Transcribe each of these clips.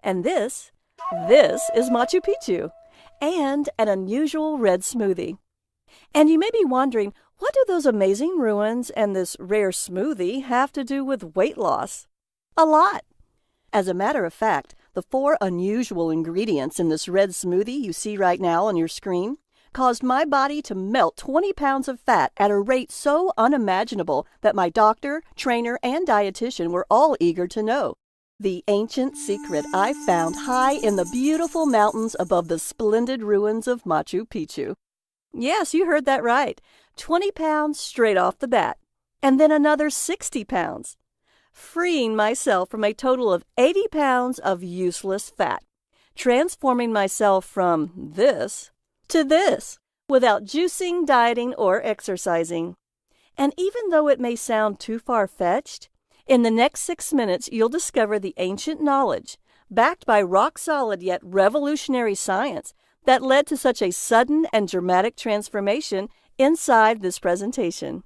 And this is Machu Picchu, and an unusual red smoothie. And you may be wondering, what do those amazing ruins and this rare smoothie have to do with weight loss? A lot. As a matter of fact, the 4 unusual ingredients in this red smoothie you see right now on your screen caused my body to melt 20 pounds of fat at a rate so unimaginable that my doctor, trainer, and dietitian were all eager to know. The ancient secret I found high in the beautiful mountains above the splendid ruins of Machu Picchu. Yes, you heard that right. 20 pounds straight off the bat. And then another 60 pounds. Freeing myself from a total of 80 pounds of useless fat. Transforming myself from this to this without juicing, dieting, or exercising. And even though it may sound too far-fetched, in the next 6 minutes you'll discover the ancient knowledge, backed by rock-solid yet revolutionary science, that led to such a sudden and dramatic transformation inside this presentation.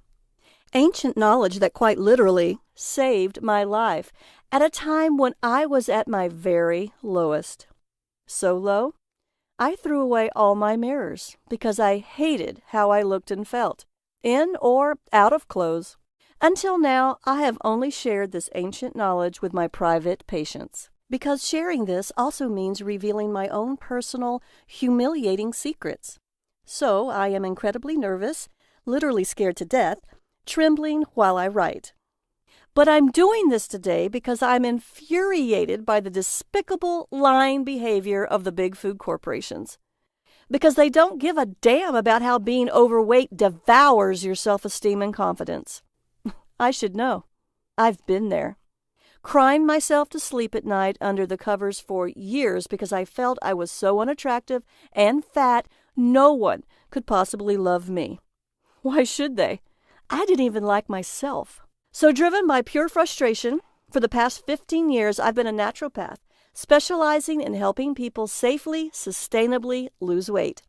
Ancient knowledge that quite literally saved my life at a time when I was at my very lowest. So low, I threw away all my mirrors because I hated how I looked and felt, in or out of clothes. Until now, I have only shared this ancient knowledge with my private patients, because sharing this also means revealing my own personal, humiliating secrets. So I am incredibly nervous, literally scared to death, trembling while I write. But I'm doing this today because I'm infuriated by the despicable, lying behavior of the big food corporations. Because they don't give a damn about how being overweight devours your self-esteem and confidence. I should know. I've been there. Crying myself to sleep at night under the covers for years because I felt I was so unattractive and fat, no one could possibly love me. Why should they? I didn't even like myself. So driven by pure frustration, for the past 15 years I've been a naturopath, specializing in helping people safely, sustainably lose weight.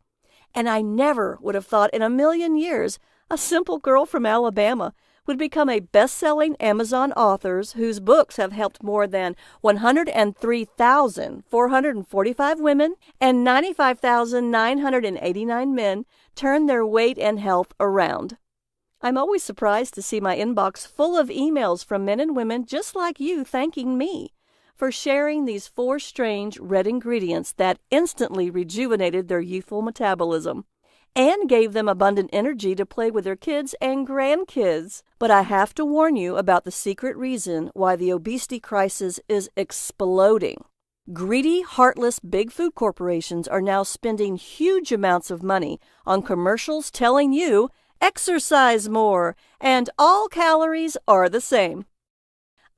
And I never would have thought in a million years a simple girl from Alabama would become a best-selling Amazon author whose books have helped more than 103,445 women and 95,989 men turn their weight and health around. I'm always surprised to see my inbox full of emails from men and women just like you thanking me for sharing these 4 strange red ingredients that instantly rejuvenated their youthful metabolism and gave them abundant energy to play with their kids and grandkids. But I have to warn you about the secret reason why the obesity crisis is exploding. Greedy, heartless big food corporations are now spending huge amounts of money on commercials telling you, exercise more, and all calories are the same.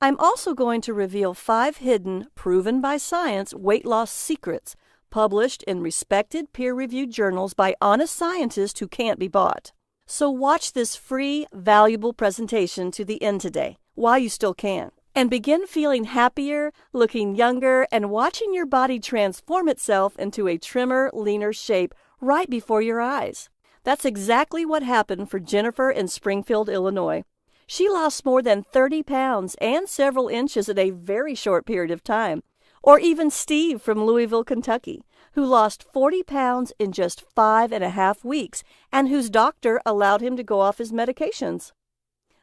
I'm also going to reveal 5 hidden, proven by science weight loss secrets published in respected peer-reviewed journals by honest scientists who can't be bought. So watch this free, valuable presentation to the end today, while you still can, and begin feeling happier, looking younger, and watching your body transform itself into a trimmer, leaner shape right before your eyes. That's exactly what happened for Jennifer in Springfield, Illinois. She lost more than 30 pounds and several inches in a very short period of time. Or even Steve from Louisville, Kentucky, who lost 40 pounds in just 5.5 weeks and whose doctor allowed him to go off his medications.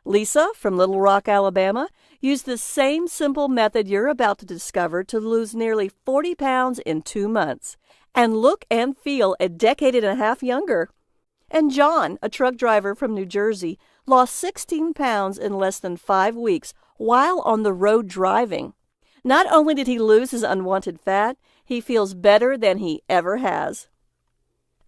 Lisa from Little Rock, Alabama, used the same simple method you're about to discover to lose nearly 40 pounds in 2 months and look and feel a decade and a half younger. And John, a truck driver from New Jersey, lost 16 pounds in less than 5 weeks while on the road driving. Not only did he lose his unwanted fat, he feels better than he ever has.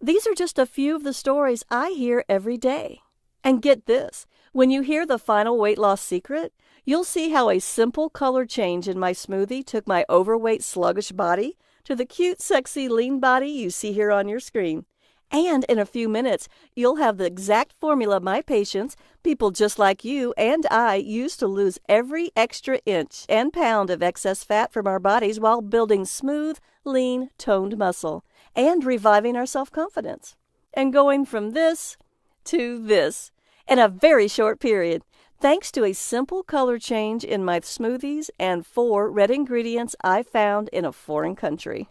These are just a few of the stories I hear every day. And get this, when you hear the final weight loss secret, you'll see how a simple color change in my smoothie took my overweight, sluggish body to the cute, sexy, lean body you see here on your screen. And in a few minutes, you'll have the exact formula my patients, people just like you and I, use to lose every extra inch and pound of excess fat from our bodies while building smooth, lean, toned muscle and reviving our self-confidence. And going from this to this in a very short period. thanks to a simple color change in my smoothies and 4 red ingredients I found in a foreign country.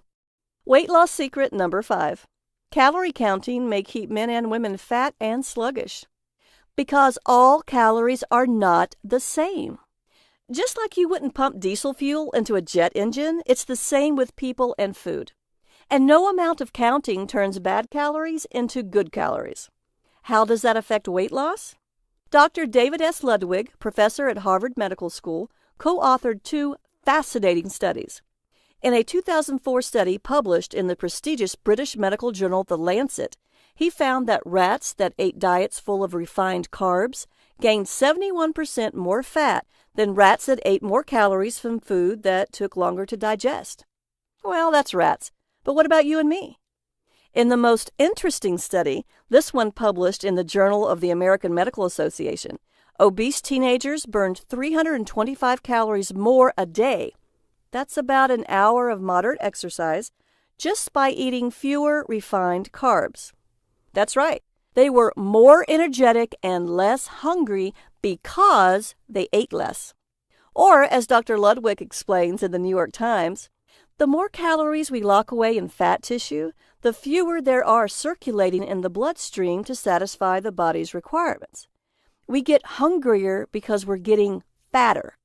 Weight loss secret number 5. Calorie counting may keep men and women fat and sluggish. Because all calories are not the same. Just like you wouldn't pump diesel fuel into a jet engine, it's the same with people and food. And no amount of counting turns bad calories into good calories. How does that affect weight loss? Dr. David S. Ludwig, professor at Harvard Medical School, co-authored 2 fascinating studies. In a 2004 study published in the prestigious British medical journal The Lancet, he found that rats that ate diets full of refined carbs gained 71% more fat than rats that ate more calories from food that took longer to digest. Well, that's rats. But what about you and me? In the most interesting study, this one published in the Journal of the American Medical Association, obese teenagers burned 325 calories more a day. That's about an hour of moderate exercise, just by eating fewer refined carbs. That's right. They were more energetic and less hungry because they ate less. Or, as Dr. Ludwig explains in the New York Times, the more calories we lock away in fat tissue, the fewer there are circulating in the bloodstream to satisfy the body's requirements. We get hungrier because we're getting fatter.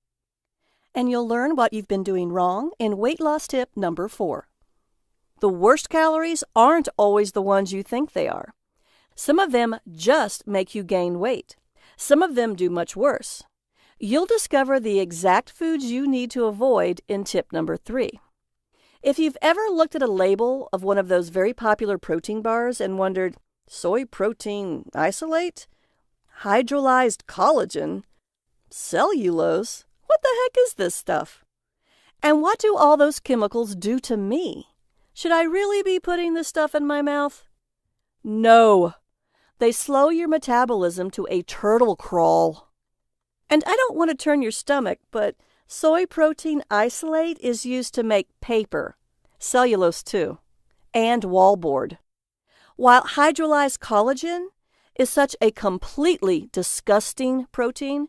And you'll learn what you've been doing wrong in weight loss tip number 4. The worst calories aren't always the ones you think they are. Some of them just make you gain weight. Some of them do much worse. You'll discover the exact foods you need to avoid in tip number 3. If you've ever looked at a label of one of those very popular protein bars and wondered, soy protein isolate? Hydrolyzed collagen? Cellulose? What the heck is this stuff? And what do all those chemicals do to me? Should I really be putting this stuff in my mouth? No. They slow your metabolism to a turtle crawl. And I don't want to turn your stomach, but soy protein isolate is used to make paper, cellulose too, and wallboard. While hydrolyzed collagen is such a completely disgusting protein,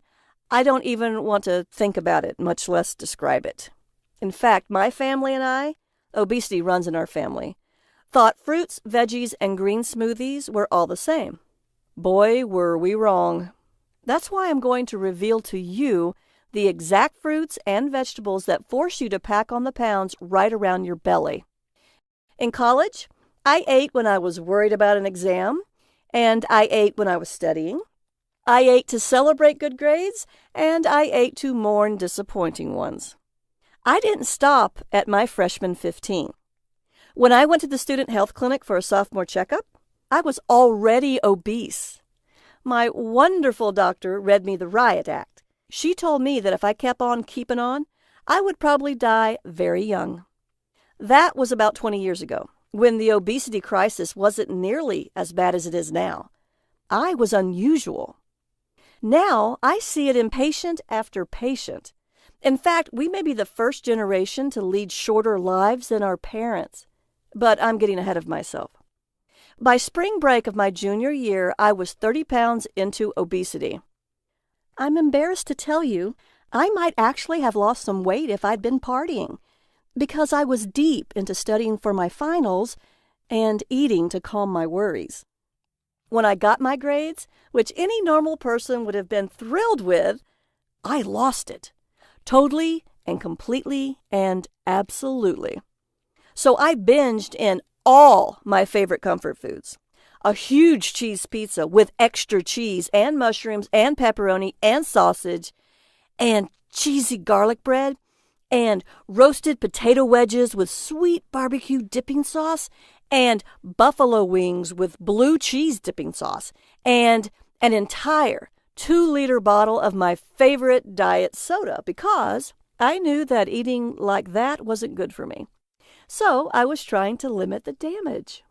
I don't even want to think about it, much less describe it. In fact, my family and I, obesity runs in our family, thought fruits, veggies, and green smoothies were all the same. Boy, were we wrong. That's why I'm going to reveal to you the exact fruits and vegetables that force you to pack on the pounds right around your belly. In college, I ate when I was worried about an exam, and I ate when I was studying. I ate to celebrate good grades, and I ate to mourn disappointing ones. I didn't stop at my freshman 15. When I went to the student health clinic for a sophomore checkup, I was already obese. My wonderful doctor read me the riot act. She told me that if I kept on keeping on, I would probably die very young. That was about 20 years ago, when the obesity crisis wasn't nearly as bad as it is now. I was unusual. Now I see it in patient after patient. In fact, we may be the first generation to lead shorter lives than our parents. But I'm getting ahead of myself. By spring break of my junior year, I was 30 pounds into obesity. I'm embarrassed to tell you, I might actually have lost some weight if I'd been partying, because I was deep into studying for my finals and eating to calm my worries. When I got my grades, which any normal person would have been thrilled with, I lost it. Totally and completely and absolutely. So I binged in all my favorite comfort foods. A huge cheese pizza with extra cheese and mushrooms and pepperoni and sausage and cheesy garlic bread and roasted potato wedges with sweet barbecue dipping sauce and buffalo wings with blue cheese dipping sauce and an entire 2-liter bottle of my favorite diet soda because I knew that eating like that wasn't good for me. So I was trying to limit the damage.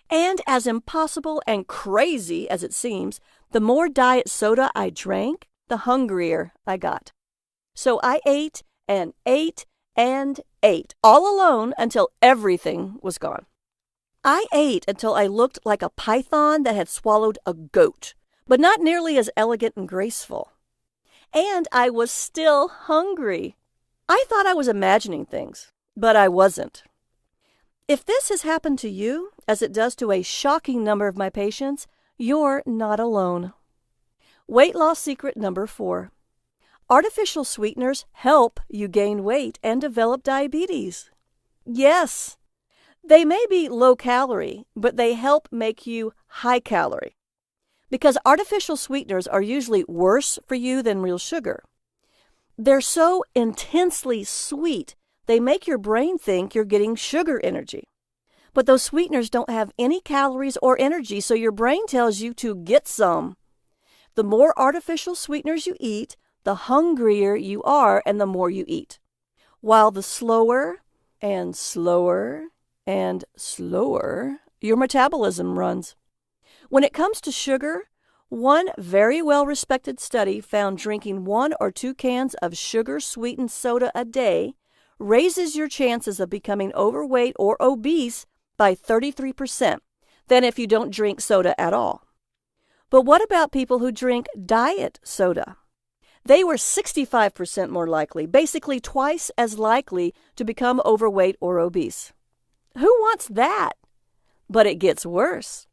And as impossible and crazy as it seems, the more diet soda I drank, the hungrier I got. So I ate and ate and ate, all alone until everything was gone. I ate until I looked like a python that had swallowed a goat, but not nearly as elegant and graceful. And I was still hungry. I thought I was imagining things, but I wasn't. If this has happened to you, as it does to a shocking number of my patients, you're not alone. Weight loss secret number 4. Artificial sweeteners help you gain weight and develop diabetes. Yes, they may be low calorie, but they help make you high calorie. Because artificial sweeteners are usually worse for you than real sugar. They're so intensely sweet, they make your brain think you're getting sugar energy. But those sweeteners don't have any calories or energy, so your brain tells you to get some. The more artificial sweeteners you eat, the hungrier you are and the more you eat. While the slower and slower and slower your metabolism runs. When it comes to sugar, one very well-respected study found drinking 1 or 2 cans of sugar-sweetened soda a day raises your chances of becoming overweight or obese by 33% than if you don't drink soda at all. But what about people who drink diet soda? They were 65% more likely, basically twice as likely to become overweight or obese. Who wants that? But it gets worse.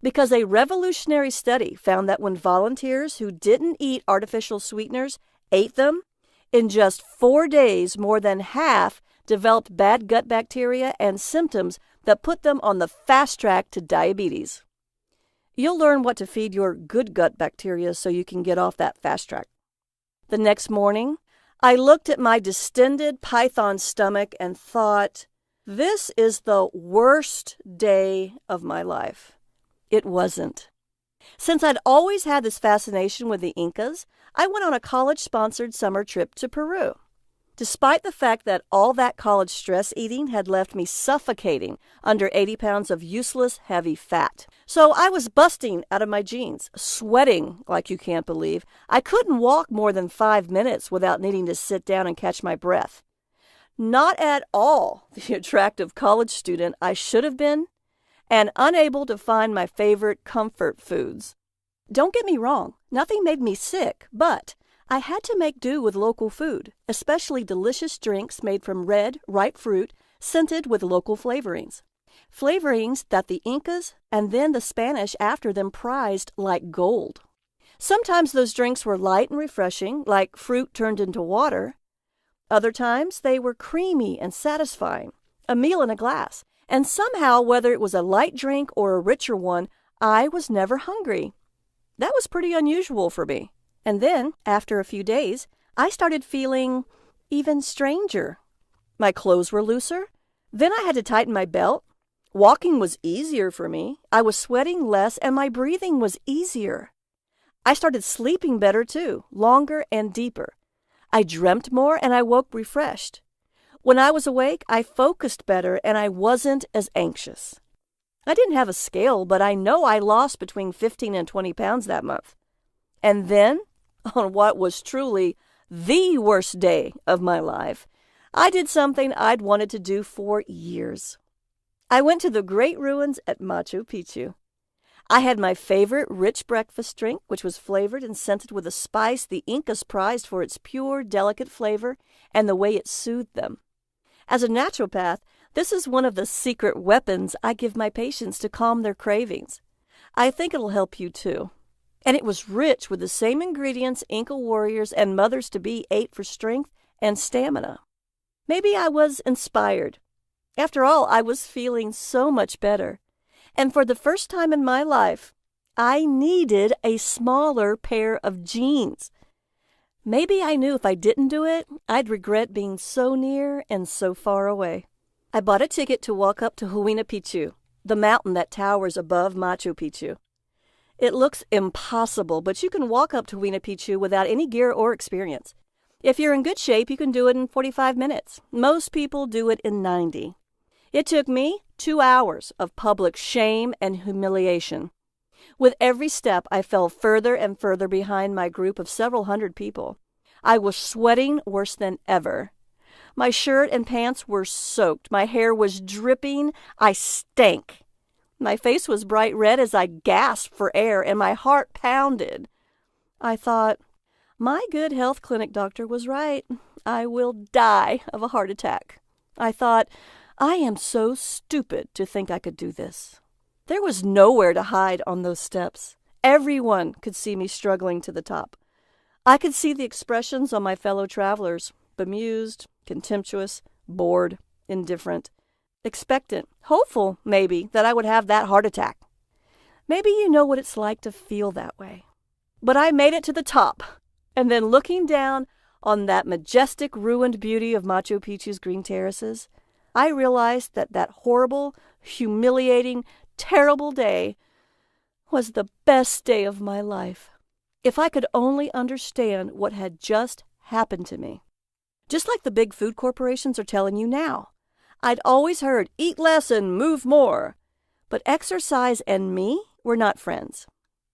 Because a revolutionary study found that when volunteers who didn't eat artificial sweeteners ate them, in just 4 days, more than half developed bad gut bacteria and symptoms that put them on the fast track to diabetes. You'll learn what to feed your good gut bacteria so you can get off that fast track. The next morning, I looked at my distended python stomach and thought, this is the worst day of my life. It wasn't. Since I'd always had this fascination with the Incas, I went on a college-sponsored summer trip to Peru. Despite the fact that all that college stress eating had left me suffocating under 80 pounds of useless, heavy fat. So I was busting out of my jeans, sweating like you can't believe. I couldn't walk more than 5 minutes without needing to sit down and catch my breath. Not at all the attractive college student I should have been, and unable to find my favorite comfort foods. Don't get me wrong, nothing made me sick, but I had to make do with local food, especially delicious drinks made from red, ripe fruit, scented with local flavorings. Flavorings that the Incas and then the Spanish after them prized like gold. Sometimes those drinks were light and refreshing, like fruit turned into water. Other times they were creamy and satisfying, a meal in a glass. And somehow, whether it was a light drink or a richer one, I was never hungry. That was pretty unusual for me. And then, after a few days, I started feeling even stranger. My clothes were looser. Then I had to tighten my belt. Walking was easier for me. I was sweating less, and my breathing was easier. I started sleeping better, too, longer and deeper. I dreamt more, and I woke refreshed. When I was awake, I focused better, and I wasn't as anxious. I didn't have a scale, but I know I lost between 15 and 20 pounds that month. And then, on what was truly the worst day of my life, I did something I'd wanted to do for years. I went to the great ruins at Machu Picchu. I had my favorite rich breakfast drink, which was flavored and scented with a spice the Incas prized for its pure, delicate flavor and the way it soothed them. As a naturopath, this is one of the secret weapons I give my patients to calm their cravings. I think it'll help you too. And it was rich with the same ingredients Inca warriors and mothers-to-be ate for strength and stamina. Maybe I was inspired. After all, I was feeling so much better. And for the first time in my life, I needed a smaller pair of jeans. Maybe I knew if I didn't do it, I'd regret being so near and so far away. I bought a ticket to walk up to Huayna Picchu, the mountain that towers above Machu Picchu. It looks impossible, but you can walk up to Huayna Picchu without any gear or experience. If you're in good shape, you can do it in 45 minutes. Most people do it in 90. It took me 2 hours of public shame and humiliation. With every step, I fell further and further behind my group of several hundred people. I was sweating worse than ever. My shirt and pants were soaked. My hair was dripping. I stank. My face was bright red as I gasped for air, and my heart pounded. I thought, My good health clinic doctor was right. I will die of a heart attack. I thought, I am so stupid to think I could do this. There was nowhere to hide on those steps. Everyone could see me struggling to the top. I could see the expressions on my fellow travelers, bemused, contemptuous, bored, indifferent, expectant, hopeful, maybe, that I would have that heart attack. Maybe you know what it's like to feel that way. But I made it to the top, and then looking down on that majestic ruined beauty of Machu Picchu's green terraces, I realized that that horrible, humiliating, terrible day was the best day of my life. If I could only understand what had just happened to me. Just like the big food corporations are telling you now. I'd always heard, eat less and move more. But exercise and me were not friends.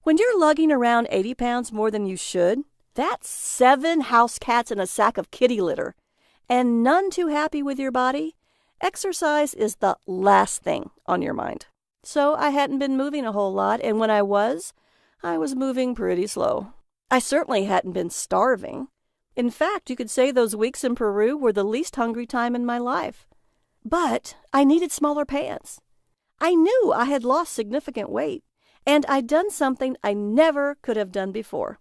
When you're lugging around 80 pounds more than you should, that's 7 house cats and a sack of kitty litter, and none too happy with your body, exercise is the last thing on your mind. So I hadn't been moving a whole lot, and when I was moving pretty slow. I certainly hadn't been starving. In fact, you could say those weeks in Peru were the least hungry time in my life. But I needed smaller pants. I knew I had lost significant weight, and I'd done something I never could have done before.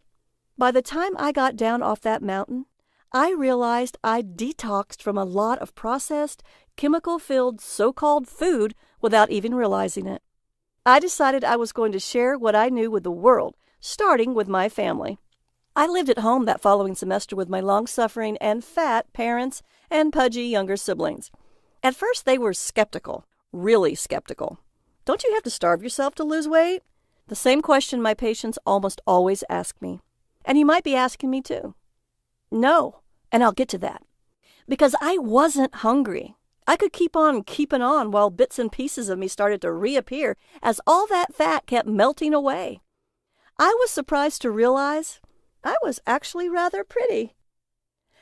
By the time I got down off that mountain, I realized I'd detoxed from a lot of processed, chemical-filled so-called food without even realizing it. I decided I was going to share what I knew with the world, starting with my family. I lived at home that following semester with my long-suffering and fat parents and pudgy younger siblings. At first they were skeptical, really skeptical. Don't you have to starve yourself to lose weight? The same question my patients almost always ask me. And you might be asking me too. No, and I'll get to that. Because I wasn't hungry. I could keep on keeping on while bits and pieces of me started to reappear as all that fat kept melting away. I was surprised to realize I was actually rather pretty.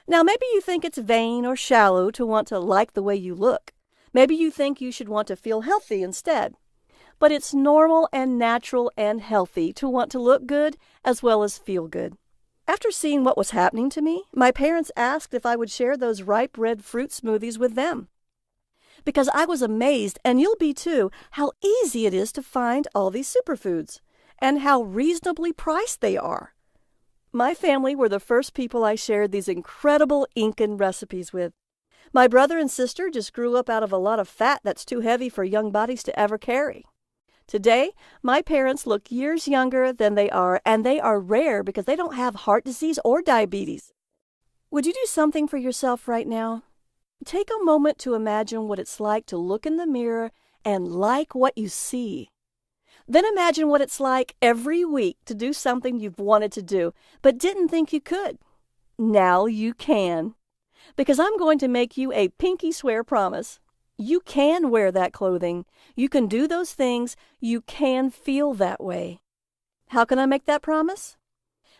Now, maybe you think it's vain or shallow to want to like the way you look. Maybe you think you should want to feel healthy instead. But it's normal and natural and healthy to want to look good as well as feel good. After seeing what was happening to me, my parents asked if I would share those ripe red fruit smoothies with them. Because I was amazed, and you'll be too, how easy it is to find all these superfoods, and how reasonably priced they are. My family were the first people I shared these incredible Incan recipes with. My brother and sister just grew up out of a lot of fat that's too heavy for young bodies to ever carry. Today, my parents look years younger than they are, and they are rare because they don't have heart disease or diabetes. Would you do something for yourself right now? Take a moment to imagine what it's like to look in the mirror and like what you see. Then imagine what it's like every week to do something you've wanted to do, but didn't think you could. Now you can. Because I'm going to make you a pinky swear promise. You can wear that clothing. You can do those things. You can feel that way. How can I make that promise?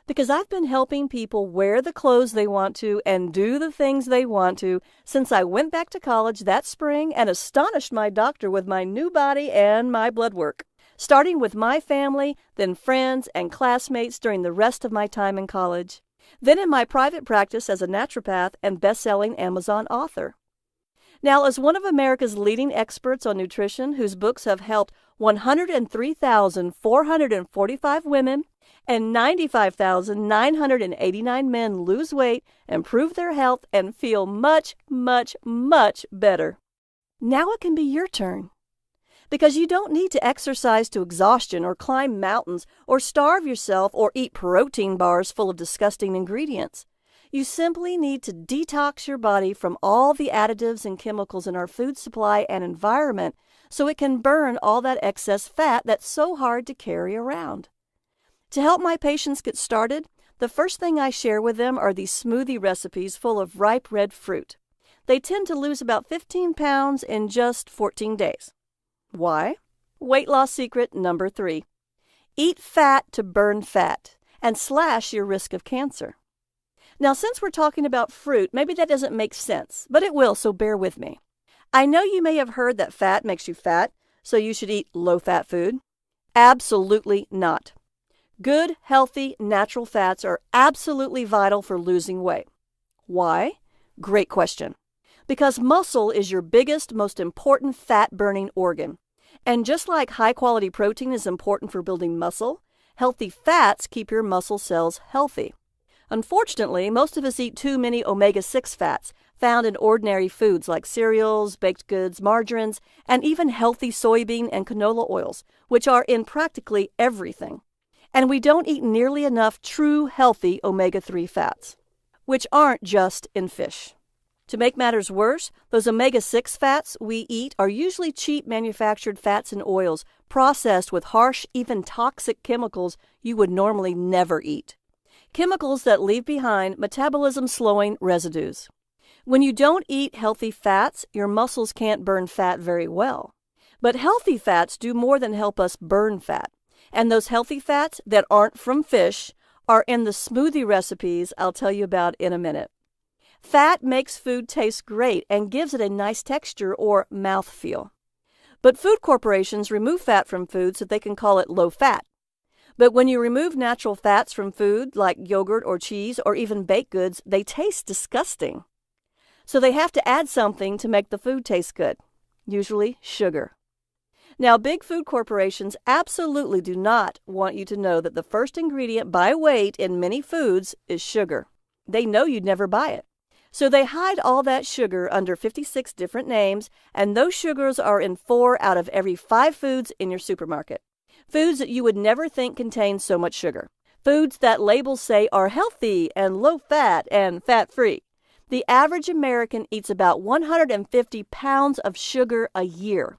Because I've been helping people wear the clothes they want to and do the things they want to since I went back to college that spring and astonished my doctor with my new body and my blood work, starting with my family, then friends and classmates during the rest of my time in college, then in my private practice as a naturopath and best-selling Amazon author. Now, as one of America's leading experts on nutrition whose books have helped 103,445 women and 95,989 men lose weight, improve their health, and feel much, much, much better. Now it can be your turn. Because you don't need to exercise to exhaustion or climb mountains or starve yourself or eat protein bars full of disgusting ingredients. You simply need to detox your body from all the additives and chemicals in our food supply and environment so it can burn all that excess fat that's so hard to carry around. To help my patients get started, the first thing I share with them are these smoothie recipes full of ripe red fruit. They tend to lose about 15 pounds in just 14 days. Why? Weight loss secret number 3. Eat fat to burn fat and slash your risk of cancer. Now, since we're talking about fruit, maybe that doesn't make sense, but it will, so bear with me. I know you may have heard that fat makes you fat, so you should eat low-fat food. Absolutely not. Good, healthy, natural fats are absolutely vital for losing weight. Why? Great question. Because muscle is your biggest, most important fat-burning organ. And just like high-quality protein is important for building muscle, healthy fats keep your muscle cells healthy. Unfortunately, most of us eat too many omega-6 fats found in ordinary foods like cereals, baked goods, margarines, and even healthy soybean and canola oils, which are in practically everything. And we don't eat nearly enough true healthy omega-3 fats, which aren't just in fish. To make matters worse, those omega-6 fats we eat are usually cheap manufactured fats and oils processed with harsh, even toxic chemicals you would normally never eat. Chemicals that leave behind metabolism-slowing residues. When you don't eat healthy fats, your muscles can't burn fat very well. But healthy fats do more than help us burn fat. And those healthy fats that aren't from fish are in the smoothie recipes I'll tell you about in a minute. Fat makes food taste great and gives it a nice texture or mouthfeel. But food corporations remove fat from food so they can call it low fat. But when you remove natural fats from food like yogurt or cheese or even baked goods, they taste disgusting. So they have to add something to make the food taste good, usually sugar. Now, big food corporations absolutely do not want you to know that the first ingredient by weight in many foods is sugar. They know you'd never buy it. So they hide all that sugar under 56 different names, and those sugars are in 4 out of every 5 foods in your supermarket. Foods that you would never think contain so much sugar. Foods that labels say are healthy and low-fat and fat-free. The average American eats about 150 pounds of sugar a year.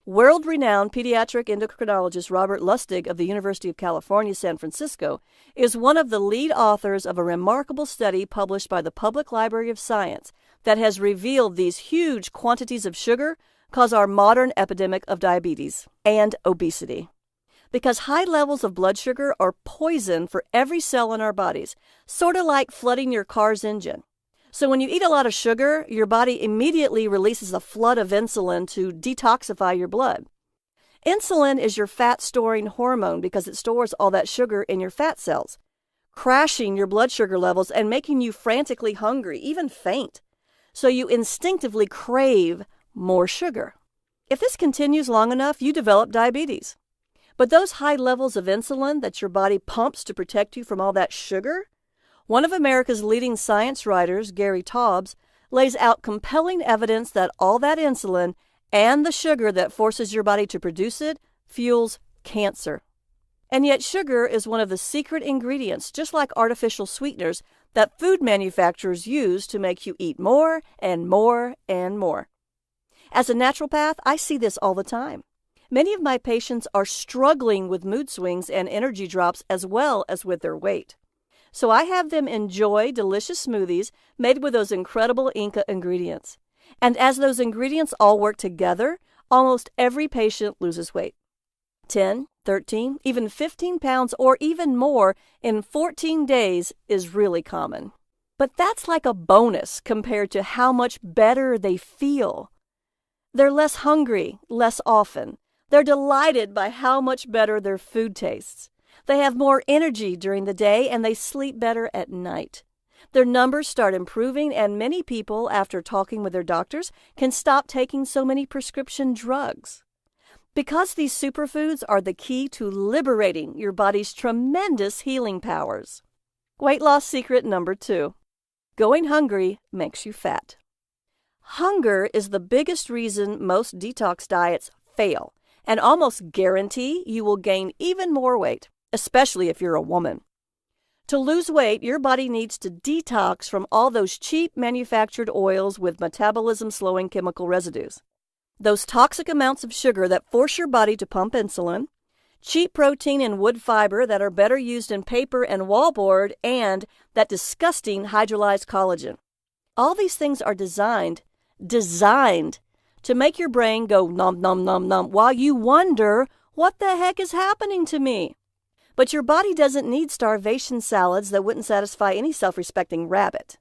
World-renowned pediatric endocrinologist Robert Lustig of the University of California, San Francisco, is one of the lead authors of a remarkable study published by the Public Library of Science that has revealed these huge quantities of sugar cause our modern epidemic of diabetes and obesity. Because high levels of blood sugar are poison for every cell in our bodies, sort of like flooding your car's engine. So when you eat a lot of sugar, your body immediately releases a flood of insulin to detoxify your blood. Insulin is your fat-storing hormone because it stores all that sugar in your fat cells, crashing your blood sugar levels and making you frantically hungry, even faint. So you instinctively crave more sugar. If this continues long enough, you develop diabetes. But those high levels of insulin that your body pumps to protect you from all that sugar, one of America's leading science writers, Gary Taubes, lays out compelling evidence that all that insulin and the sugar that forces your body to produce it fuels cancer. And yet sugar is one of the secret ingredients, just like artificial sweeteners, that food manufacturers use to make you eat more and more and more. As a naturopath, I see this all the time. Many of my patients are struggling with mood swings and energy drops as well as with their weight. So I have them enjoy delicious smoothies made with those incredible Inca ingredients. And as those ingredients all work together, almost every patient loses weight. 10, 13, even 15 pounds or even more in 14 days is really common. But that's like a bonus compared to how much better they feel. They're less hungry, less often. They're delighted by how much better their food tastes. They have more energy during the day and they sleep better at night. Their numbers start improving, and many people, after talking with their doctors, can stop taking so many prescription drugs. Because these superfoods are the key to liberating your body's tremendous healing powers. Weight loss secret number 2. Going hungry makes you fat. Hunger is the biggest reason most detox diets fail, and almost guarantee you will gain even more weight, especially if you're a woman. To lose weight, your body needs to detox from all those cheap manufactured oils with metabolism-slowing chemical residues. Those toxic amounts of sugar that force your body to pump insulin, cheap protein and wood fiber that are better used in paper and wallboard, and that disgusting hydrolyzed collagen. All these things are designed to make your brain go nom nom nom nom while you wonder, what the heck is happening to me? But your body doesn't need starvation salads that wouldn't satisfy any self-respecting rabbit.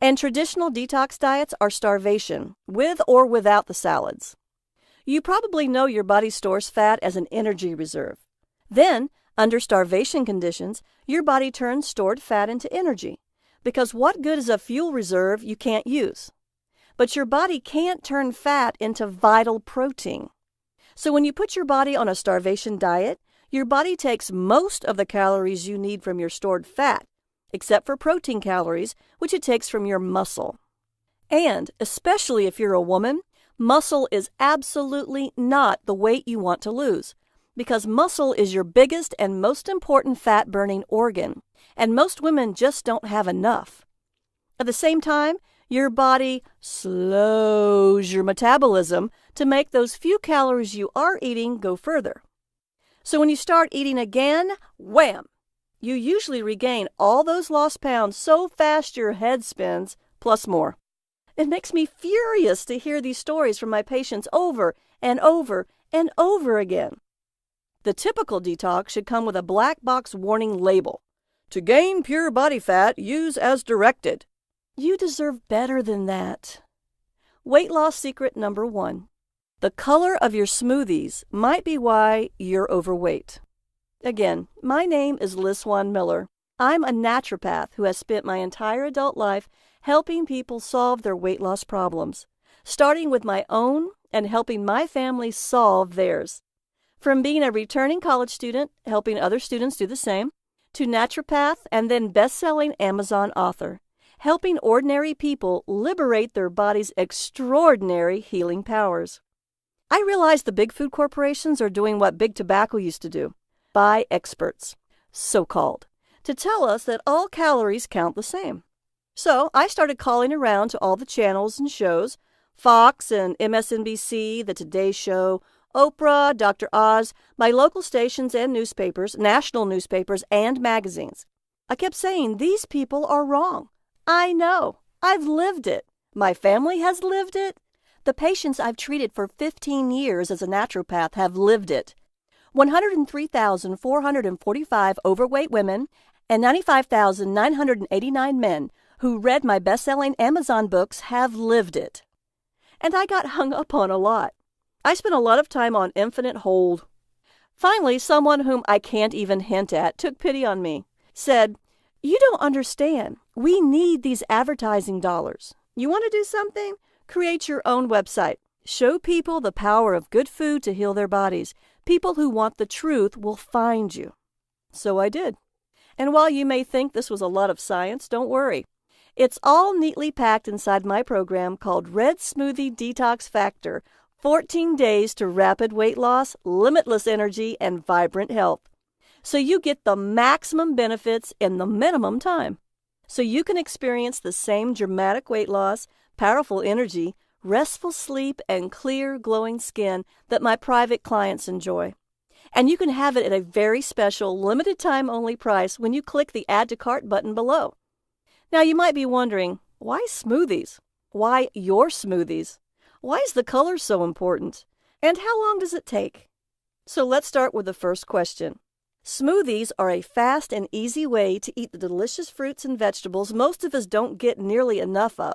And traditional detox diets are starvation, with or without the salads. You probably know your body stores fat as an energy reserve. Then, Under starvation conditions, your body turns stored fat into energy, because what good is a fuel reserve you can't use? But your body can't turn fat into vital protein. So when you put your body on a starvation diet, your body takes most of the calories you need from your stored fat, except for protein calories, which it takes from your muscle. And, especially if you're a woman, muscle is absolutely not the weight you want to lose, because muscle is your biggest and most important fat-burning organ, and most women just don't have enough. At the same time, your body slows your metabolism to make those few calories you are eating go further. So when you start eating again, wham! You usually regain all those lost pounds so fast your head spins, plus more. It makes me furious to hear these stories from my patients over and over and over again. The typical detox should come with a black box warning label. To gain pure body fat, use as directed. You deserve better than that. Weight loss secret number 1. The color of your smoothies might be why you're overweight. Again, my name is Liz Swan Miller. I'm a naturopath who has spent my entire adult life helping people solve their weight loss problems, starting with my own and helping my family solve theirs. From being a returning college student, helping other students do the same, to naturopath and then best-selling Amazon author, helping ordinary people liberate their body's extraordinary healing powers. I realize the big food corporations are doing what big tobacco used to do. Buy experts, so-called, to tell us that all calories count the same. So I started calling around to all the channels and shows, Fox and MSNBC, The Today Show, Oprah, Dr. Oz, my local stations and newspapers, national newspapers, and magazines. I kept saying, these people are wrong. I know. I've lived it. My family has lived it. The patients I've treated for 15 years as a naturopath have lived it. 103,445 overweight women and 95,989 men who read my best-selling Amazon books have lived it. And I got hung up on a lot. I spent a lot of time on infinite hold. Finally, someone whom I can't even hint at took pity on me, said, "You don't understand. We need these advertising dollars. You want to do something? Create your own website. Show people the power of good food to heal their bodies. People who want the truth will find you." So I did. And while you may think this was a lot of science, don't worry. It's all neatly packed inside my program called Red Smoothie Detox Factor, 14 days to rapid weight loss, limitless energy, and vibrant health. So you get the maximum benefits in the minimum time. So you can experience the same dramatic weight loss, powerful energy, restful sleep, and clear, glowing skin that my private clients enjoy. And you can have it at a very special, limited time only price when you click the Add to Cart button below. Now you might be wondering, why smoothies? Why your smoothies? Why is the color so important? And how long does it take? So let's start with the first question. Smoothies are a fast and easy way to eat the delicious fruits and vegetables most of us don't get nearly enough of.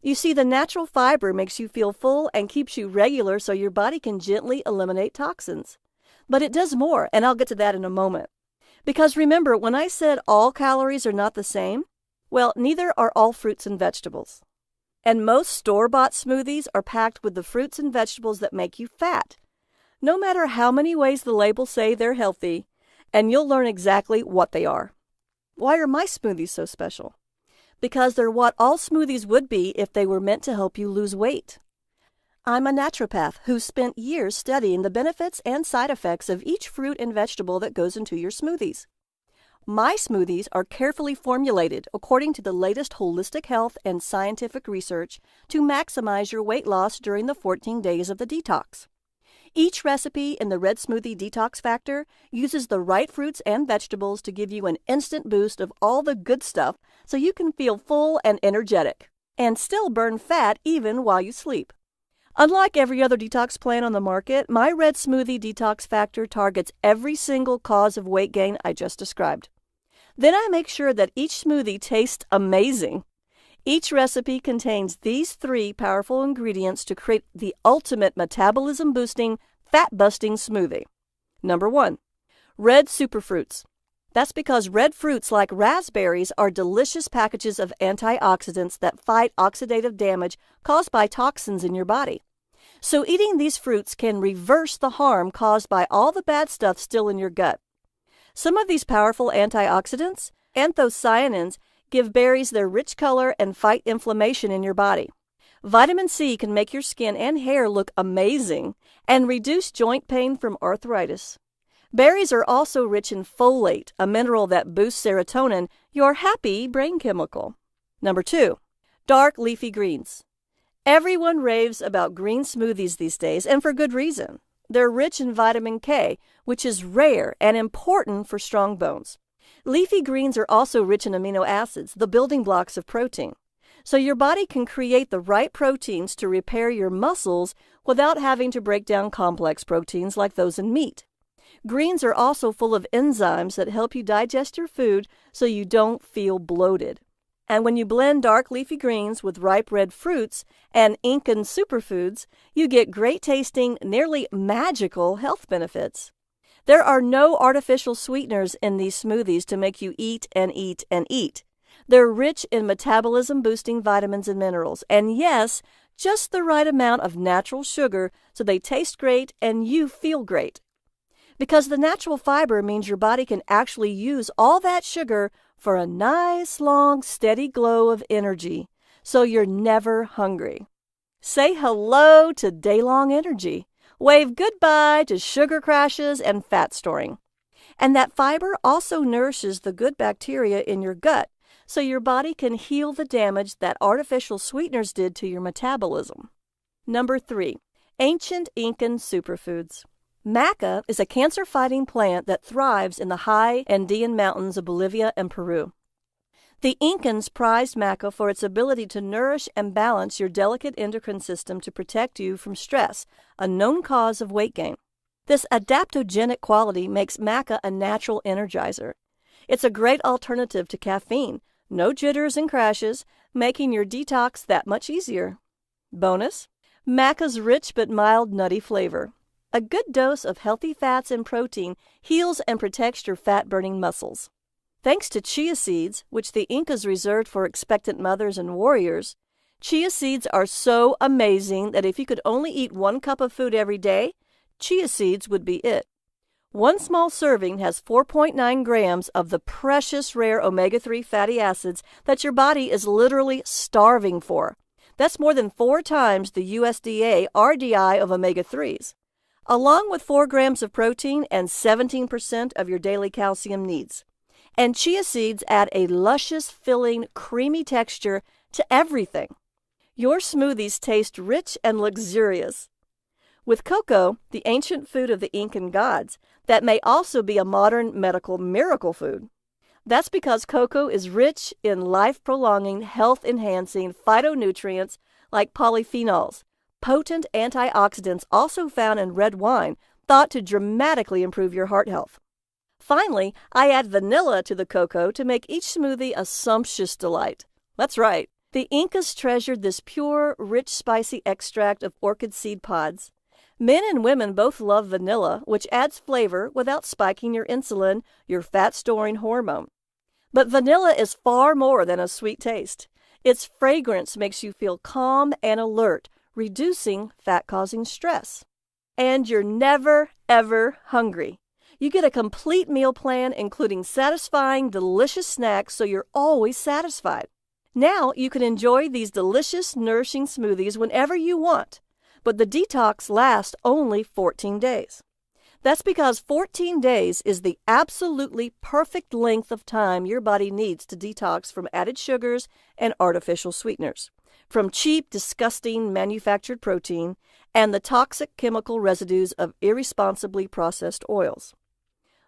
You see, the natural fiber makes you feel full and keeps you regular so your body can gently eliminate toxins. But it does more, and I'll get to that in a moment. Because remember, when I said all calories are not the same, well, neither are all fruits and vegetables. And most store-bought smoothies are packed with the fruits and vegetables that make you fat. No matter how many ways the labels say they're healthy, and you'll learn exactly what they are. Why are my smoothies so special? Because they're what all smoothies would be if they were meant to help you lose weight. I'm a naturopath who spent years studying the benefits and side effects of each fruit and vegetable that goes into your smoothies. My smoothies are carefully formulated according to the latest holistic health and scientific research to maximize your weight loss during the 14 days of the detox. Each recipe in the Red Smoothie Detox Factor uses the right fruits and vegetables to give you an instant boost of all the good stuff so you can feel full and energetic, and still burn fat even while you sleep. Unlike every other detox plan on the market, my Red Smoothie Detox Factor targets every single cause of weight gain I just described. Then I make sure that each smoothie tastes amazing. Each recipe contains these 3 powerful ingredients to create the ultimate metabolism-boosting, fat-busting smoothie. Number 1, Red superfruits. That's because red fruits like raspberries are delicious packages of antioxidants that fight oxidative damage caused by toxins in your body. So eating these fruits can reverse the harm caused by all the bad stuff still in your gut. Some of these powerful antioxidants, anthocyanins, give berries their rich color and fight inflammation in your body. Vitamin C can make your skin and hair look amazing and reduce joint pain from arthritis. Berries are also rich in folate, a mineral that boosts serotonin, your happy brain chemical. Number 2, dark leafy greens. Everyone raves about green smoothies these days, and for good reason. They're rich in vitamin K, which is rare and important for strong bones. Leafy greens are also rich in amino acids, the building blocks of protein. So your body can create the right proteins to repair your muscles without having to break down complex proteins like those in meat. Greens are also full of enzymes that help you digest your food so you don't feel bloated. And when you blend dark leafy greens with ripe red fruits and Incan superfoods, you get great tasting, nearly magical health benefits. There are no artificial sweeteners in these smoothies to make you eat and eat and eat. They're rich in metabolism-boosting vitamins and minerals, and yes, just the right amount of natural sugar so they taste great and you feel great. Because the natural fiber means your body can actually use all that sugar for a nice, long, steady glow of energy, so you're never hungry. Say hello to day-long energy. Wave goodbye to sugar crashes and fat storing. And that fiber also nourishes the good bacteria in your gut, so your body can heal the damage that artificial sweeteners did to your metabolism. Number 3, ancient Incan superfoods. Maca is a cancer-fighting plant that thrives in the high Andean mountains of Bolivia and Peru. The Incans prized maca for its ability to nourish and balance your delicate endocrine system to protect you from stress, a known cause of weight gain. This adaptogenic quality makes maca a natural energizer. It's a great alternative to caffeine, no jitters and crashes, making your detox that much easier. Bonus, maca's rich but mild nutty flavor. A good dose of healthy fats and protein heals and protects your fat-burning muscles. Thanks to chia seeds, which the Incas reserved for expectant mothers and warriors, chia seeds are so amazing that if you could only eat 1 cup of food every day, chia seeds would be it. 1 small serving has 4.9 grams of the precious rare omega-3 fatty acids that your body is literally starving for. That's more than 4 times the USDA RDI of omega-3s. Along with 4 grams of protein and 17% of your daily calcium needs. And chia seeds add a luscious, filling, creamy texture to everything. Your smoothies taste rich and luxurious. With cocoa, the ancient food of the Incan gods, that may also be a modern medical miracle food. That's because cocoa is rich in life-prolonging, health-enhancing phytonutrients like polyphenols, potent antioxidants also found in red wine, thought to dramatically improve your heart health. Finally, I add vanilla to the cocoa to make each smoothie a sumptuous delight. That's right, the Incas treasured this pure, rich, spicy extract of orchid seed pods. Men and women both love vanilla, which adds flavor without spiking your insulin, your fat-storing hormone. But vanilla is far more than a sweet taste. Its fragrance makes you feel calm and alert, reducing fat-causing stress. And you're never, ever hungry. You get a complete meal plan including satisfying, delicious snacks so you're always satisfied. Now you can enjoy these delicious, nourishing smoothies whenever you want, but the detox lasts only 14 days. That's because 14 days is the absolutely perfect length of time your body needs to detox from added sugars and artificial sweeteners, from cheap, disgusting manufactured protein, and the toxic chemical residues of irresponsibly processed oils.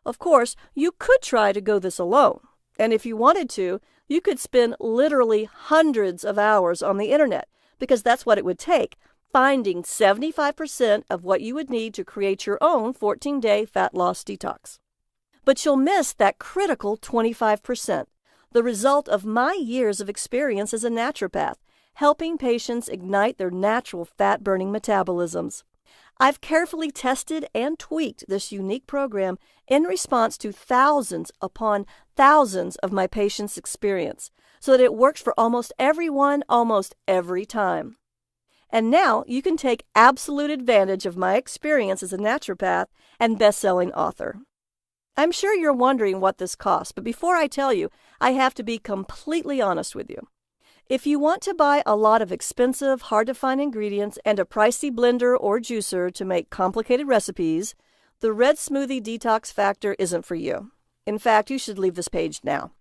Of course, you could try to go this alone, and if you wanted to, you could spend literally hundreds of hours on the internet, because that's what it would take, finding 75% of what you would need to create your own 14-day fat loss detox. But you'll miss that critical 25%, the result of my years of experience as a naturopath, helping patients ignite their natural fat-burning metabolisms. I've carefully tested and tweaked this unique program in response to thousands upon thousands of my patients' experience, so that it works for almost everyone, almost every time. And now you can take absolute advantage of my experience as a naturopath and best-selling author. I'm sure you're wondering what this costs, but before I tell you, I have to be completely honest with you. If you want to buy a lot of expensive, hard-to-find ingredients and a pricey blender or juicer to make complicated recipes, the Red Smoothie Detox Factor isn't for you. In fact, you should leave this page now.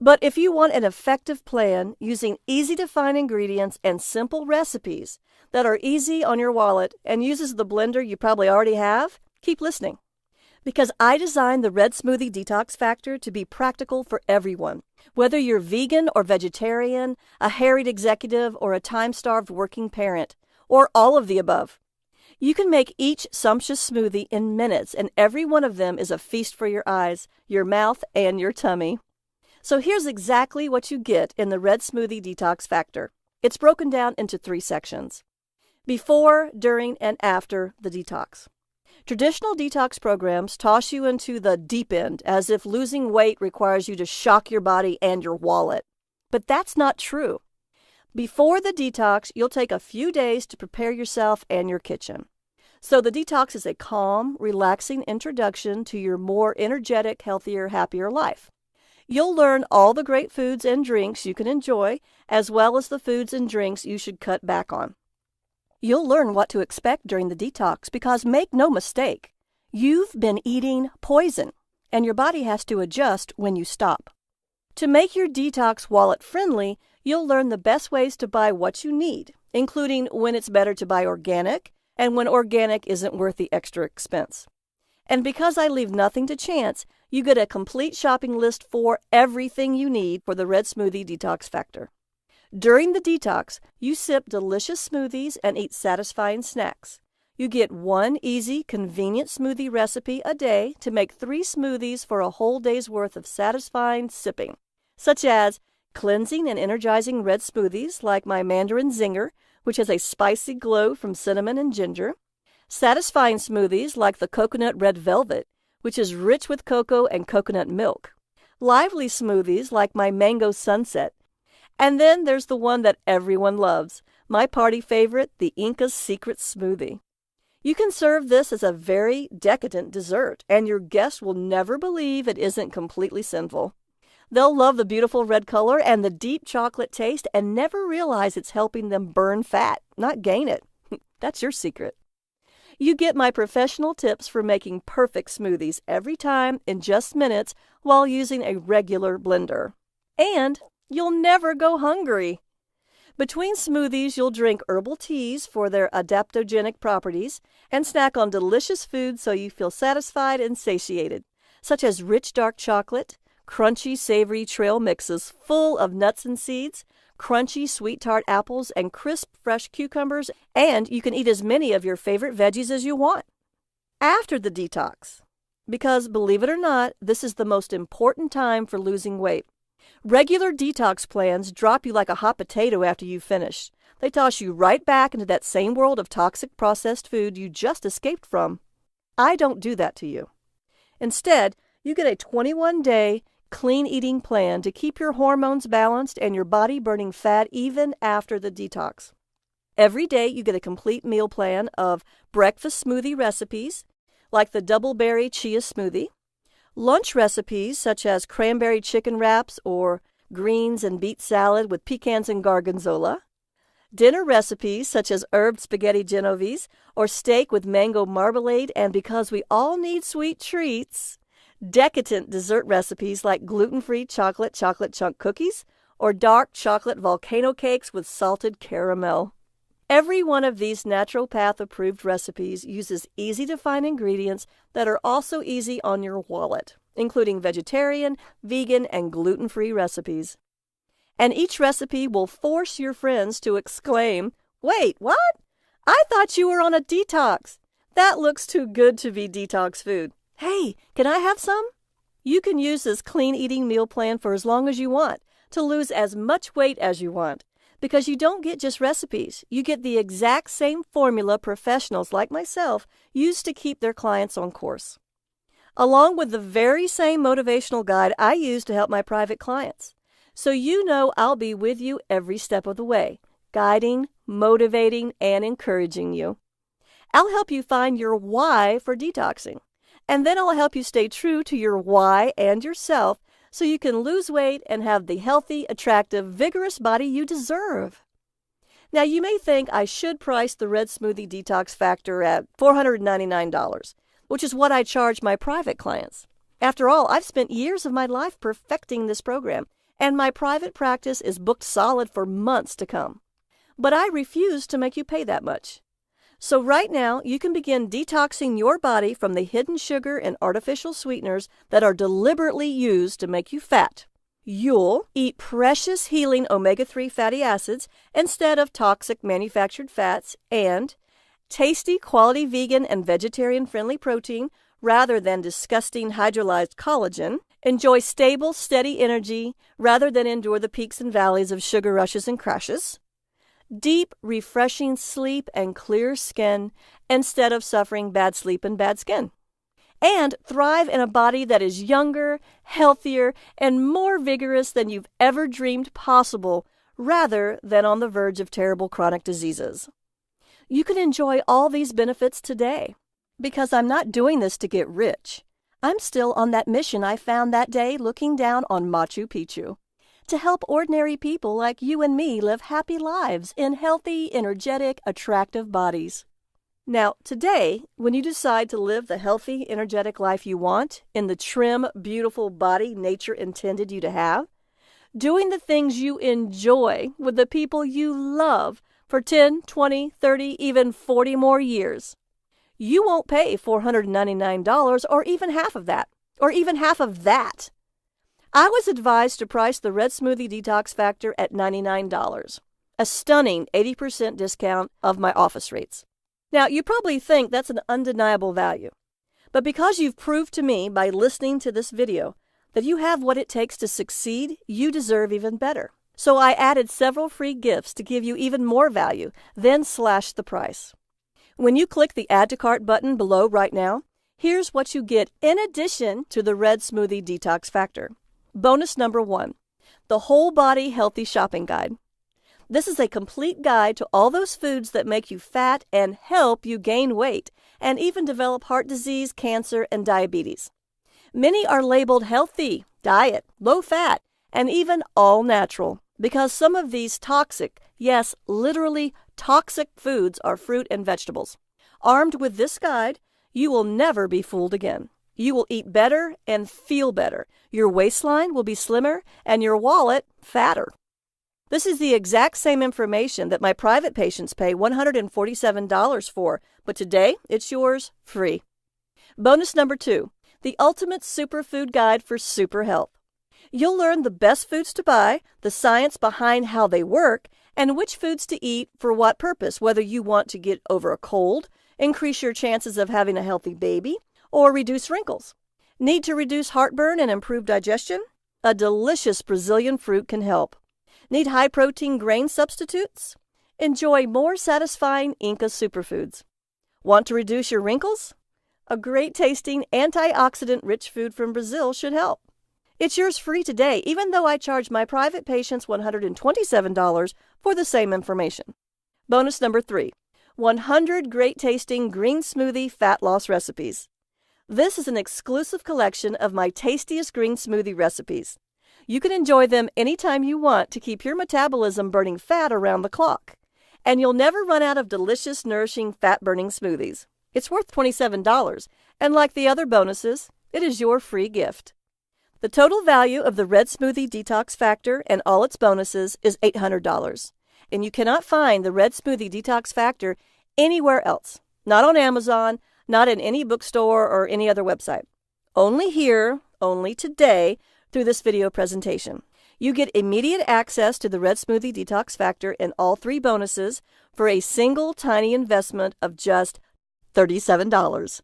But if you want an effective plan using easy-to-find ingredients and simple recipes that are easy on your wallet and uses the blender you probably already have, keep listening. Because I designed the Red Smoothie Detox Factor to be practical for everyone, whether you're vegan or vegetarian, a harried executive, or a time-starved working parent, or all of the above. You can make each sumptuous smoothie in minutes, and every one of them is a feast for your eyes, your mouth, and your tummy. So here's exactly what you get in the Red Smoothie Detox Factor. It's broken down into 3 sections: before, during, and after the detox. Traditional detox programs toss you into the deep end as if losing weight requires you to shock your body and your wallet. But that's not true. Before the detox, you'll take a few days to prepare yourself and your kitchen. So the detox is a calm, relaxing introduction to your more energetic, healthier, happier life. You'll learn all the great foods and drinks you can enjoy, as well as the foods and drinks you should cut back on. You'll learn what to expect during the detox because, make no mistake, you've been eating poison, and your body has to adjust when you stop. To make your detox wallet-friendly, you'll learn the best ways to buy what you need, including when it's better to buy organic and when organic isn't worth the extra expense. And because I leave nothing to chance, you get a complete shopping list for everything you need for the Red Smoothie Detox Factor. During the detox, you sip delicious smoothies and eat satisfying snacks. You get 1 easy, convenient smoothie recipe a day to make 3 smoothies for a whole day's worth of satisfying sipping, such as cleansing and energizing red smoothies like my Mandarin Zinger, which has a spicy glow from cinnamon and ginger, satisfying smoothies like the Coconut Red Velvet, which is rich with cocoa and coconut milk, lively smoothies like my Mango Sunset, and then there's the one that everyone loves, my party favorite, the Inca's Secret Smoothie. You can serve this as a very decadent dessert, and your guests will never believe it isn't completely sinful. They'll love the beautiful red color and the deep chocolate taste and never realize it's helping them burn fat, not gain it. That's your secret. You get my professional tips for making perfect smoothies every time in just minutes while using a regular blender. And you'll never go hungry. Between smoothies, you'll drink herbal teas for their adaptogenic properties and snack on delicious foods so you feel satisfied and satiated, such as rich dark chocolate, crunchy savory trail mixes full of nuts and seeds, crunchy sweet tart apples, and crisp fresh cucumbers, and you can eat as many of your favorite veggies as you want. After the detox, because believe it or not, this is the most important time for losing weight. Regular detox plans drop you like a hot potato after you finish. They toss you right back into that same world of toxic processed food you just escaped from. I don't do that to you. Instead, you get a 21-day clean eating plan to keep your hormones balanced and your body burning fat even after the detox. Every day you get a complete meal plan of breakfast smoothie recipes, like the double berry chia smoothie, lunch recipes such as cranberry chicken wraps or greens and beet salad with pecans and gorgonzola, dinner recipes such as herbed spaghetti genovese or steak with mango marmalade, and because we all need sweet treats, decadent dessert recipes like gluten-free chocolate chunk cookies or dark chocolate volcano cakes with salted caramel. Every one of these naturopath-approved recipes uses easy-to-find ingredients that are also easy on your wallet, including vegetarian, vegan, and gluten-free recipes. And each recipe will force your friends to exclaim, "Wait, what? I thought you were on a detox. That looks too good to be detox food. Hey, can I have some?" You can use this clean eating meal plan for as long as you want, to lose as much weight as you want. because you don't get just recipes. You get the exact same formula professionals like myself use to keep their clients on course, along with the very same motivational guide I use to help my private clients. So you know I'll be with you every step of the way, guiding, motivating, and encouraging you. I'll help you find your why for detoxing, and then I'll help you stay true to your why and yourself so you can lose weight and have the healthy, attractive, vigorous body you deserve. Now, you may think I should price the Red Smoothie Detox Factor at $499, which is what I charge my private clients. After all, I've spent years of my life perfecting this program, and my private practice is booked solid for months to come. But I refuse to make you pay that much. So right now, you can begin detoxing your body from the hidden sugar and artificial sweeteners that are deliberately used to make you fat. You'll eat precious healing omega-3 fatty acids instead of toxic manufactured fats, and tasty quality vegan and vegetarian-friendly protein rather than disgusting hydrolyzed collagen. Enjoy stable, steady energy rather than endure the peaks and valleys of sugar rushes and crashes. Deep, refreshing sleep and clear skin instead of suffering bad sleep and bad skin. And thrive in a body that is younger, healthier, and more vigorous than you've ever dreamed possible, rather than on the verge of terrible chronic diseases. You can enjoy all these benefits today, because I'm not doing this to get rich. I'm still on that mission I found that day looking down on Machu Picchu, to help ordinary people like you and me live happy lives in healthy, energetic, attractive bodies. Now, today, when you decide to live the healthy, energetic life you want in the trim, beautiful body nature intended you to have, doing the things you enjoy with the people you love for 10, 20, 30, even 40 more years, you won't pay $499 or even half of that, I was advised to price the Red Smoothie Detox Factor at $99, a stunning 80% discount of my office rates. Now, you probably think that's an undeniable value, but because you've proved to me by listening to this video that you have what it takes to succeed, you deserve even better. So I added several free gifts to give you even more value, then slashed the price. When you click the Add to Cart button below right now, here's what you get in addition to the Red Smoothie Detox Factor. Bonus number 1, the Whole Body Healthy Shopping Guide. This is a complete guide to all those foods that make you fat and help you gain weight, and even develop heart disease, cancer, and diabetes. Many are labeled healthy, diet, low fat, and even all natural, because some of these toxic, yes, literally toxic foods are fruit and vegetables. Armed with this guide, you will never be fooled again. You will eat better and feel better. Your waistline will be slimmer and your wallet fatter. This is the exact same information that my private patients pay $147 for, but today it's yours free. Bonus number 2, the Ultimate Superfood Guide for Super Health. You'll learn the best foods to buy, the science behind how they work, and which foods to eat for what purpose, whether you want to get over a cold, increase your chances of having a healthy baby, or reduce wrinkles. Need to reduce heartburn and improve digestion? A delicious Brazilian fruit can help. Need high-protein grain substitutes? Enjoy more satisfying Inca superfoods. Want to reduce your wrinkles? A great-tasting, antioxidant-rich food from Brazil should help. It's yours free today, even though I charge my private patients $127 for the same information. Bonus number 3, 100 great-tasting green smoothie fat loss recipes. This is an exclusive collection of my tastiest green smoothie recipes. You can enjoy them anytime you want to keep your metabolism burning fat around the clock. And you'll never run out of delicious, nourishing, fat-burning smoothies. It's worth $27, and like the other bonuses, it is your free gift. The total value of the Red Smoothie Detox Factor and all its bonuses is $800. And you cannot find the Red Smoothie Detox Factor anywhere else. Not on Amazon, not in any bookstore or any other website. Only here, only today, through this video presentation. You get immediate access to the Red Smoothie Detox Factor and all 3 bonuses for a single tiny investment of just $37.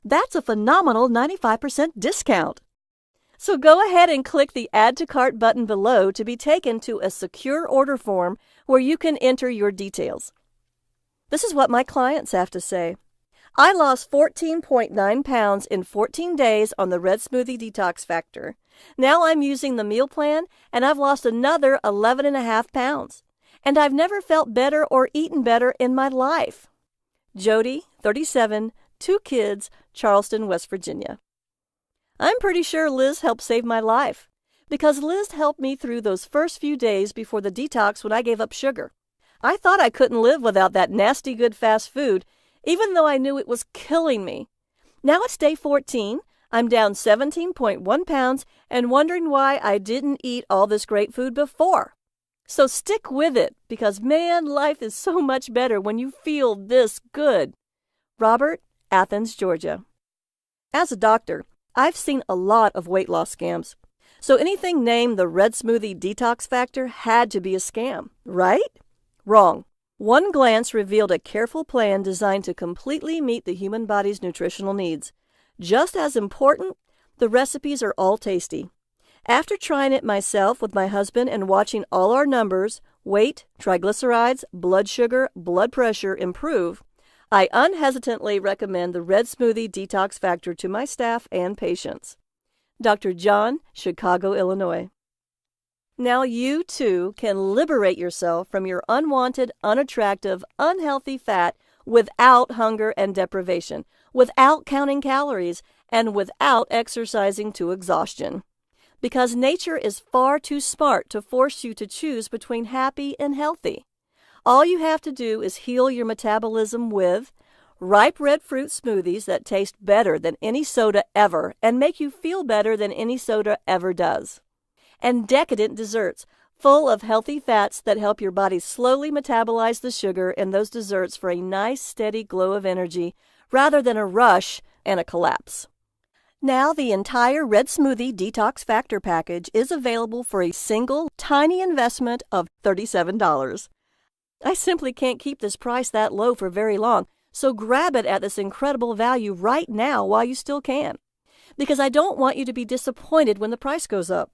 That's a phenomenal 95% discount. So go ahead and click the Add to Cart button below to be taken to a secure order form where you can enter your details. This is what my clients have to say. I lost 14.9 pounds in 14 days on the Red Smoothie Detox Factor. Now I'm using the meal plan, and I've lost another 11.5 pounds. And I've never felt better or eaten better in my life. Jody, 37, 2 kids, Charleston, West Virginia. I'm pretty sure Liz helped save my life, because Liz helped me through those first few days before the detox when I gave up sugar. I thought I couldn't live without that nasty good fast food, even though I knew it was killing me. Now it's day 14, I'm down 17.1 pounds and wondering why I didn't eat all this great food before. So stick with it, because man, life is so much better when you feel this good. Robert, Athens, Georgia. As a doctor, I've seen a lot of weight loss scams. So anything named the Red Smoothie Detox Factor had to be a scam, right? Wrong. One glance revealed a careful plan designed to completely meet the human body's nutritional needs. Just as important, the recipes are all tasty. After trying it myself with my husband and watching all our numbers, weight, triglycerides, blood sugar, blood pressure improve, I unhesitantly recommend the Red Smoothie Detox Factor to my staff and patients. Dr. John, Chicago, Illinois. Now you, too, can liberate yourself from your unwanted, unattractive, unhealthy fat without hunger and deprivation, without counting calories, and without exercising to exhaustion. Because nature is far too smart to force you to choose between happy and healthy. All you have to do is heal your metabolism with ripe red fruit smoothies that taste better than any soda ever and make you feel better than any soda ever does. And decadent desserts full of healthy fats that help your body slowly metabolize the sugar in those desserts for a nice, steady glow of energy rather than a rush and a collapse. Now the entire Red Smoothie Detox Factor package is available for a single, tiny investment of $37. I simply can't keep this price that low for very long, so grab it at this incredible value right now while you still can, because I don't want you to be disappointed when the price goes up.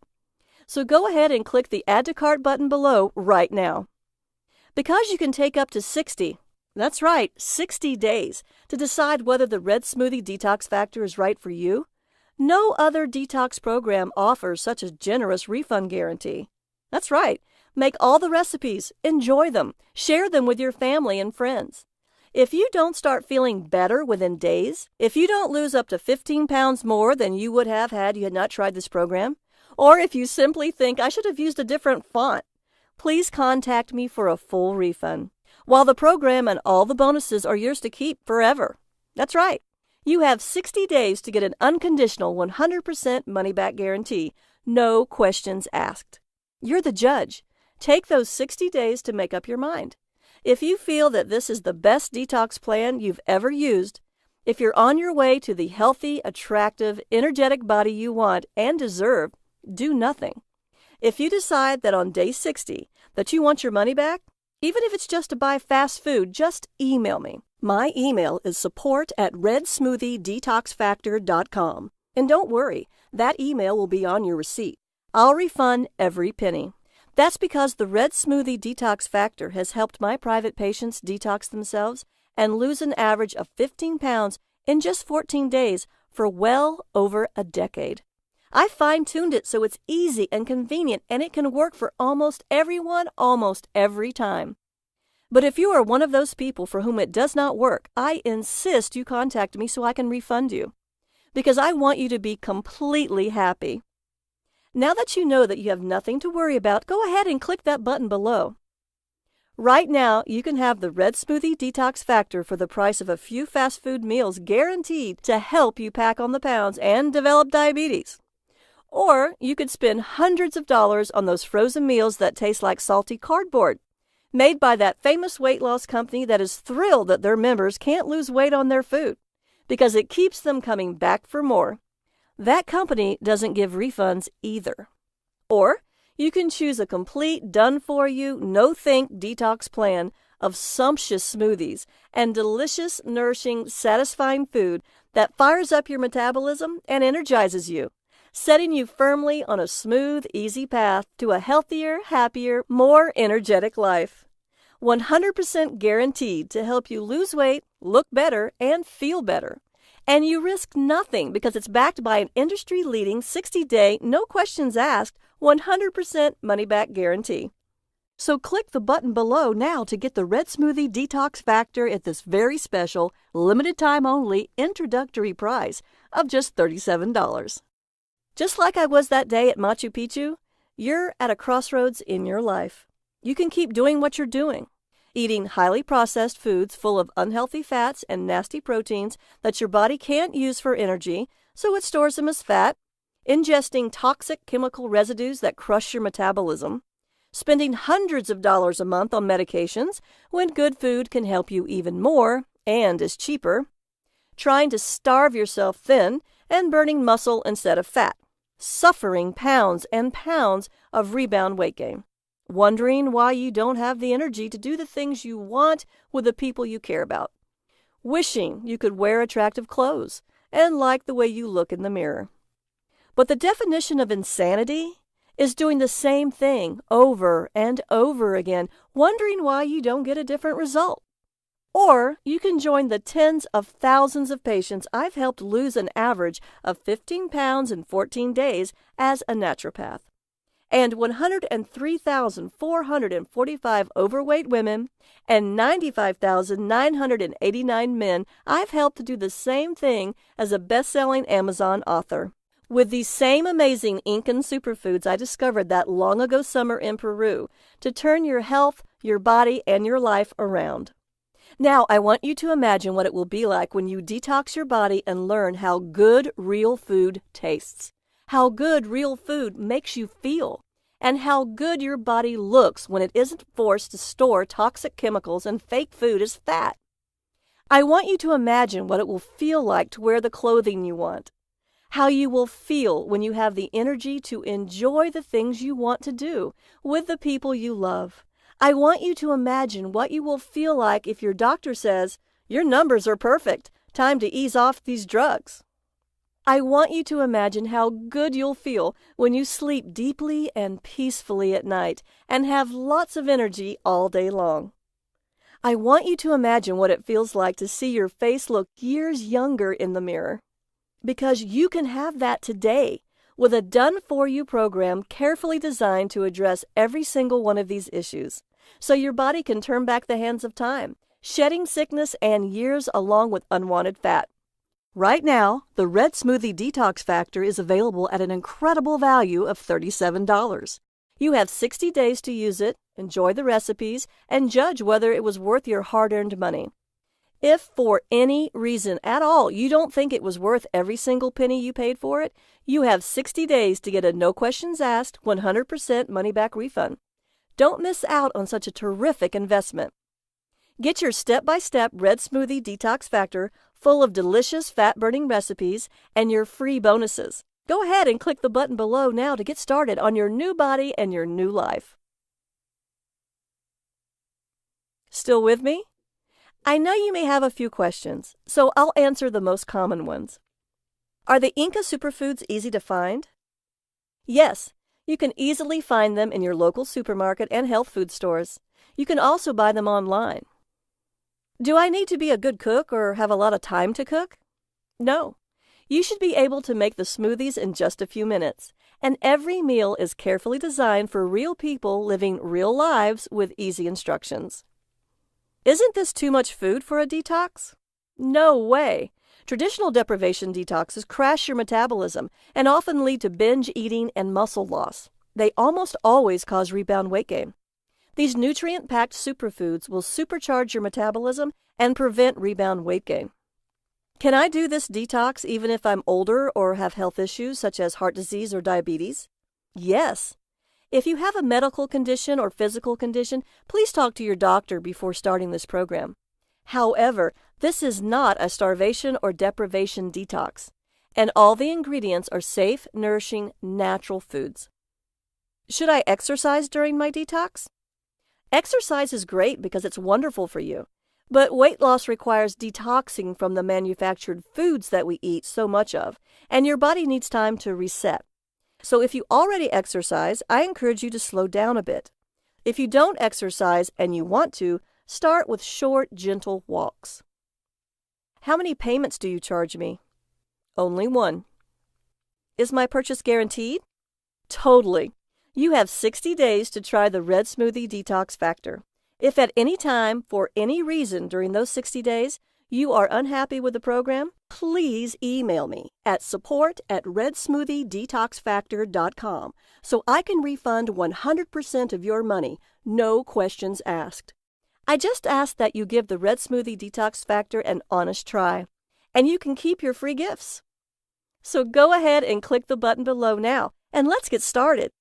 So go ahead and click the Add to Cart button below right now. Because you can take up to 60, that's right, 60 days, to decide whether the Red Smoothie Detox Factor is right for you, no other detox program offers such a generous refund guarantee. That's right. Make all the recipes, enjoy them, share them with your family and friends. If you don't start feeling better within days, if you don't lose up to 15 pounds more than you would have had you had not tried this program, or if you simply think I should have used a different font, please contact me for a full refund, while the program and all the bonuses are yours to keep forever. That's right. You have 60 days to get an unconditional 100% money-back guarantee, no questions asked. You're the judge. Take those 60 days to make up your mind. If you feel that this is the best detox plan you've ever used, if you're on your way to the healthy, attractive, energetic body you want and deserve, do nothing. If you decide that on day 60 that you want your money back, even if it's just to buy fast food, just email me. My email is support@redsmoothiedetoxfactor.com. And don't worry, that email will be on your receipt. I'll refund every penny. That's because the Red Smoothie Detox Factor has helped my private patients detox themselves and lose an average of 15 pounds in just 14 days for well over a decade. I fine-tuned it so it's easy and convenient, and it can work for almost everyone almost every time. But if you are one of those people for whom it does not work, I insist you contact me so I can refund you, because I want you to be completely happy. Now that you know that you have nothing to worry about, go ahead and click that button below. Right now, you can have the Red Smoothie Detox Factor for the price of a few fast food meals, guaranteed to help you pack on the pounds and develop diabetes. Or you could spend hundreds of dollars on those frozen meals that taste like salty cardboard, made by that famous weight loss company that is thrilled that their members can't lose weight on their food, because it keeps them coming back for more. That company doesn't give refunds either. Or you can choose a complete, done-for-you, no-think detox plan of sumptuous smoothies and delicious, nourishing, satisfying food that fires up your metabolism and energizes you. setting you firmly on a smooth, easy path to a healthier, happier, more energetic life. 100% guaranteed to help you lose weight, look better, and feel better. And you risk nothing because it's backed by an industry-leading 60-day, no questions asked, 100% money-back guarantee. So click the button below now to get the Red Smoothie Detox Factor at this very special, limited-time-only introductory price of just $37. Just like I was that day at Machu Picchu, you're at a crossroads in your life. You can keep doing what you're doing, eating highly processed foods full of unhealthy fats and nasty proteins that your body can't use for energy, so it stores them as fat, ingesting toxic chemical residues that crush your metabolism, spending hundreds of dollars a month on medications when good food can help you even more and is cheaper, trying to starve yourself thin and burning muscle instead of fat, suffering pounds and pounds of rebound weight gain, wondering why you don't have the energy to do the things you want with the people you care about, wishing you could wear attractive clothes and like the way you look in the mirror. But the definition of insanity is doing the same thing over and over again, wondering why you don't get a different result. Or you can join the tens of thousands of patients I've helped lose an average of 15 pounds in 14 days as a naturopath, and 103,445 overweight women and 95,989 men I've helped to do the same thing as a best-selling Amazon author. With these same amazing Incan superfoods I discovered that long ago summer in Peru to turn your health, your body, and your life around. Now, I want you to imagine what it will be like when you detox your body and learn how good real food tastes, how good real food makes you feel, and how good your body looks when it isn't forced to store toxic chemicals and fake food as fat. I want you to imagine what it will feel like to wear the clothing you want, how you will feel when you have the energy to enjoy the things you want to do with the people you love. I want you to imagine what you will feel like if your doctor says, "Your numbers are perfect, time to ease off these drugs." I want you to imagine how good you'll feel when you sleep deeply and peacefully at night and have lots of energy all day long. I want you to imagine what it feels like to see your face look years younger in the mirror. Because you can have that today with a done-for-you program carefully designed to address every single one of these issues, so your body can turn back the hands of time, shedding sickness and years along with unwanted fat. Right now, the Red Smoothie Detox Factor is available at an incredible value of $37. You have 60 days to use it, enjoy the recipes, and judge whether it was worth your hard-earned money. If for any reason at all you don't think it was worth every single penny you paid for it, you have 60 days to get a no questions asked 100% money-back refund. Don't miss out on such a terrific investment. Get your step-by-step Red Smoothie Detox Factor full of delicious fat-burning recipes and your free bonuses. Go ahead and click the button below now to get started on your new body and your new life. Still with me? I know you may have a few questions, so I'll answer the most common ones. Are the Inca superfoods easy to find? Yes, you can easily find them in your local supermarket and health food stores. You can also buy them online. Do I need to be a good cook or have a lot of time to cook? No. You should be able to make the smoothies in just a few minutes, and every meal is carefully designed for real people living real lives with easy instructions. Isn't this too much food for a detox? No way! Traditional deprivation detoxes crash your metabolism and often lead to binge eating and muscle loss. They almost always cause rebound weight gain. These nutrient-packed superfoods will supercharge your metabolism and prevent rebound weight gain. Can I do this detox even if I'm older or have health issues such as heart disease or diabetes? Yes. If you have a medical condition or physical condition, please talk to your doctor before starting this program. However, this is not a starvation or deprivation detox, and all the ingredients are safe, nourishing, natural foods. Should I exercise during my detox? Exercise is great because it's wonderful for you, But weight loss requires detoxing from the manufactured foods that we eat so much of, and your body needs time to reset. So if you already exercise, I encourage you to slow down a bit. If you don't exercise and you want to, start with short, gentle walks. How many payments do you charge me? Only one. Is my purchase guaranteed? Totally. You have 60 days to try the Red Smoothie Detox Factor. If at any time, for any reason during those 60 days, you are unhappy with the program, please email me at support@redsmoothiedetoxfactor.com so I can refund 100% of your money, no questions asked. I just ask that you give the Red Smoothie Detox Factor an honest try, and you can keep your free gifts. So go ahead and click the button below now, and let's get started.